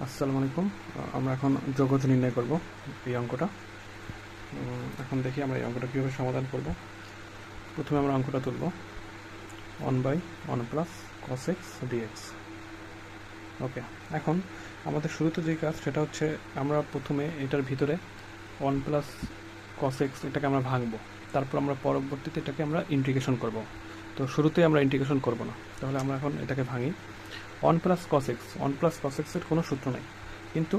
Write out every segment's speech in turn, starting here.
আসসালামু আলাইকুম। আমরা এখন যোগজ নির্ণয় করব এই অঙ্কটা। এখন দেখি আমরা এই অঙ্কটা কীভাবে সমাধান করব। প্রথমে আমরা অঙ্কটা তুলব 1/1 প্লাস cos x dx। ওকে, এখন আমাদের শুরুতে যে কাজ সেটা হচ্ছে আমরা প্রথমে এটার ভিতরে 1 প্লাস cos x এটাকে আমরা ভাঙবো, তারপর আমরা পরবর্তীতে এটাকে আমরা ইন্টিগ্রেশন করব। তো শুরুতেই আমরা ইন্টিগ্রেশন করব না, তাহলে আমরা এখন এটাকে ভাঙি। 1 প্লাস cos x এর কোনো সূত্র নেই, কিন্তু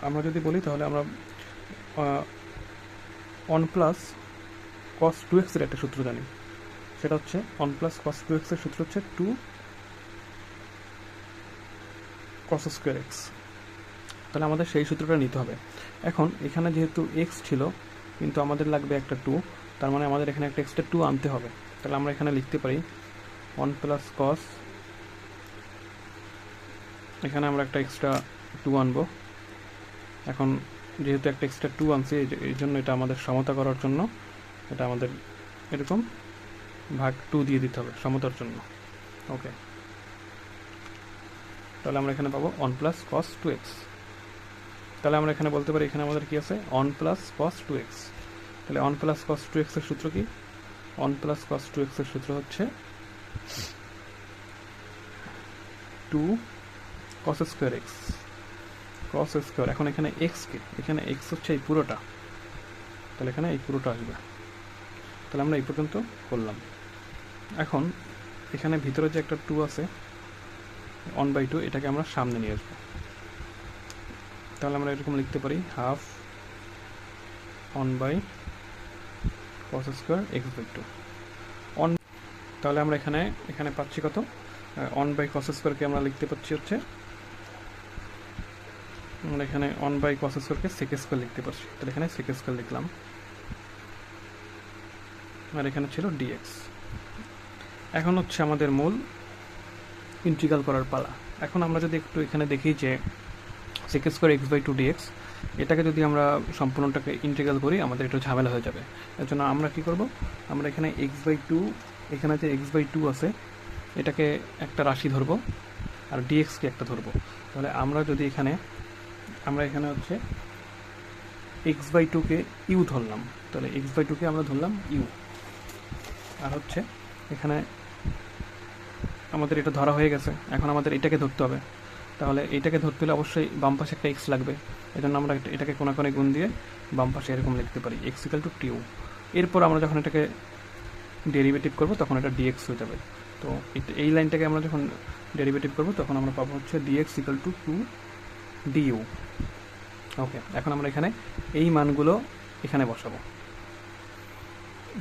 আমরা যদি বলি তাহলে আমরা 1 প্লাস cos 2x এর একটা সূত্র জানি। সেটা হচ্ছে 1 প্লাস cos 2x এর সূত্র হচ্ছে 2 cos স্কোয়ার x। তাহলে আমাদের সেই সূত্রটা নিতে হবে। এখন এখানে যেহেতু x ছিল, কিন্তু আমাদের লাগবে একটা 2, তার মানে আমাদের এখানে একটা এক্সট্রা 2 আনতে হবে। তাহলে আমরা এখানে লিখতে পারি 1 প্লাস cos, এখানে আমরা একটা এক্সট্রা 2 আনবো। এখন যেহেতু একটা এক্সট্রা 2 আনছি, এই জন্য এটা আমাদের সমতা করার জন্য এটা আমাদের এরকম ভাগ 2 দিয়ে দিতে হবে সমতার জন্য। ওকে, তাহলে আমরা এখানে পাবো 1 প্লাস cos 2x। তাহলে আমরা এখানে বলতে পারি এখানে আমাদের কি আছে 1 প্লাস cos 2x। তাহলে 1 প্লাস cos 2x এর সূত্র কি? 1 প্লাস cos 2x এর সূত্র হচ্ছে 2 cos square x, cos square. এখন এখানে x কে, এখানে x হচ্ছে এই পুরোটা, তাহলে এখানে এই পুরোটা আসবে। তাহলে আমরা এই পর্যন্ত করলাম। এখন এখানে ভিতরে যে একটা 2 আছে 1/2, এটাকে আমরা সামনে নিয়ে আসবো। তাহলে আমরা এরকম লিখতে পারি হাফ 1/cos স্কোয়ার x/2। তাহলে আমরা এখানে পাচ্ছি কত? 1/cos স্কোয়ারকে আমরা লিখতে পাচ্ছি হচ্ছে, আমরা এখানে 1/cos স্কোয়ারকে sec স্কোয়ার লিখতে পারছি। তাহলে এখানে sec স্কোয়ার লিখলাম, আর এখানে ছিল dx। এখন হচ্ছে আমাদের মূল ইন্টিগ্রাল করার পালা। এখন আমরা যদি একটু এখানে দেখি যে sec স্কোয়ার x/2 dx, এটাকে যদি আমরা সম্পূর্ণটাকে ইন্টিগ্রাল করি আমাদের একটু ঝামেলা হয়ে যাবে। এর জন্য আমরা কি করব, আমরা এখানে x/2, এখানে যে x/2 আছে এটাকে একটা রাশি ধরবো, আর dx কে একটা ধরবো। তাহলে আমরা এখানে হচ্ছে x/2 কে u ধরলাম, তাহলে x/2 কে আমরা ধরলাম u। আর হচ্ছে এখানে আমাদের এটা ধরা হয়ে গেছে, এখন আমাদের এটাকে ধরতে হবে। তাহলে এইটাকে ধরতে হলে অবশ্যই বাম পাশে একটা x লাগবে। এই জন্য আমরা এটাকে কোণাকোণে গুণ দিয়ে বাম পাশে এরকম লিখতে পারি x = 2। এরপর আমরা যখন এটাকে ডেরিভেটিভ করব তখন এটা dx হয়ে যাবে। তো এই লাইনটাকে আমরা যখন ডেরিভেটিভ করব তখন আমরা পাবো হচ্ছে dx = 2 du। ওকে, এখন আমরা এখানে এই মানগুলো এখানে বসাবো।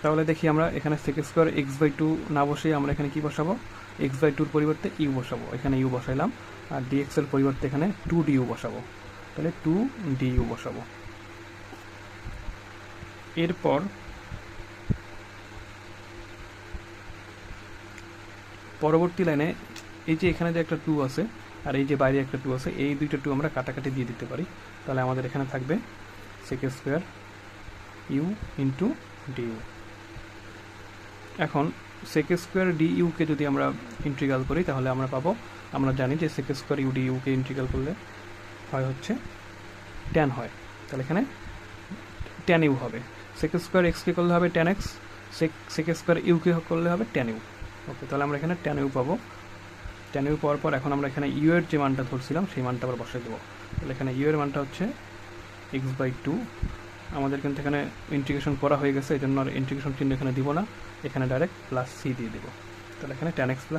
তাহলে দেখি আমরা এখানে sec স্কোয়ার x/2 না বসিয়ে আমরা এখানে কি বসাবো? x/2 পরিবর্তে u বসাবো। এখানে u বসাইলাম, আর dx এর পরিবর্তে এখানে 2 du বসাবো। তাহলে 2 du বসাবো। এরপর পরবর্তী লাইনে এই যে এখানে যে একটা 2 আছে আর এই যে বাইরে একটা 2 আছে, এই দুইটা 2 আমরা কাটাকাটি দিয়ে দিতে পারি। তাহলে আমাদের এখানে থাকবে sec square u into du। এখন sec স্কোয়ার du কে যদি আমরা ইন্টিগ্রাল করি তাহলে আমরা পাবো, আমরা জানি যে sec স্কোয়ার u du কে ইন্টিগ্রাল করলে হয় হচ্ছে tan হয়। তাহলে এখানে tan u হবে। sec স্কোয়ার x কে করলে হবে tan x, sec square u কে করলে হবে tan u। ওকে, তাহলে আমরা এখানে tan u পাবো। tan u পাওয়ার পর এখন আমরা এখানে u এর যে মানটা ধরছিলাম সেই মানটা আবার বসাই দেবো। তাহলে এখানে u এর মানটা হচ্ছে x/2। আমাদের কিন্তু এখানে ইন্টিগ্রেশন করা হয়ে গেছে, এই জন্য আর ইন্টিগ্রেশন চিহ্ন এখানে দিব না, এখানে ডাইরেক্ট প্লাস c দিয়ে দিব। তাহলে এখানে tan x/2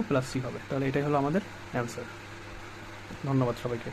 প্লাস c হবে। তাহলে এটাই হলো আমাদের অ্যান্সার। ধন্যবাদ সবাইকে।